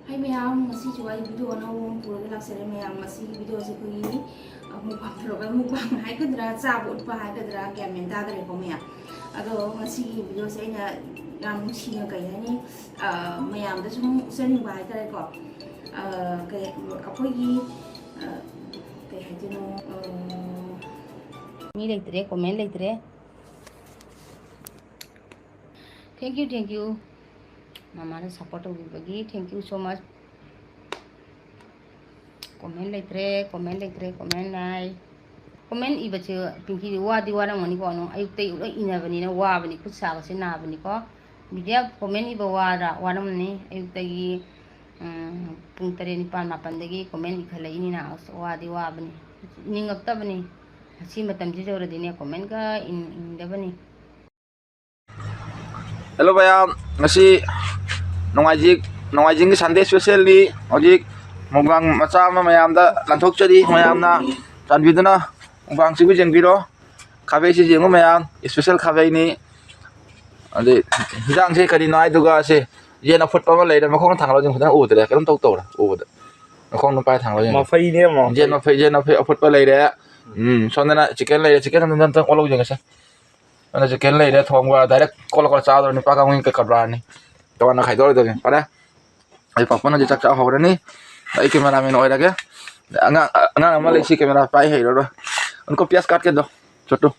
Hay mayam masih cuai video na wong pura gelak sere mayam masih video se kui mukbang terus mukbang hai kedra cabut pa hai kedra kamen dah dari komnya ado masih video se nya yang sih kayak ni mayam tu semua sering bahai terus kok kayak apa lagi kayak tu no ni lagi terus komen lagi terus thank you Mama na support bagi thank you so much comment like nai comment iba che pinki wa di wa nang mani ko no ayuk te ina bani na wa bani ku sa se na bani ko media comment iba wa nang ni ayuk te gi pung tare ni pan mapan dagi comment ikhala ini na wa di wa bani ningap ta bani si matam ji jora dine comment ka in da bani Hello bayam, ngasi nongajing Sunday special ni ojik mukbang macam mayam da lanthok jadi mayam na tan biduna mukbang sibu jeng biro kabe si jeng mayam special kabe ni ade hidang se kadi nai duga se ye na phut pa ma lei da makong thang lo jeng phut u de ka dum tok tok da u da makong no pai thang lo jeng ma phai ne mo je na phai phut pa lei de son na chicken lei chicken nan tan olo jeng se ana chicken lei de thong wa direct kol cha do ni pa ka ngin ka kabra ni to na khai do de pada ai papa na je chak cha ho ni ai cameraman oi lage anga ama lei si camera pai hai ro उनको प्याज काट के दो छोटू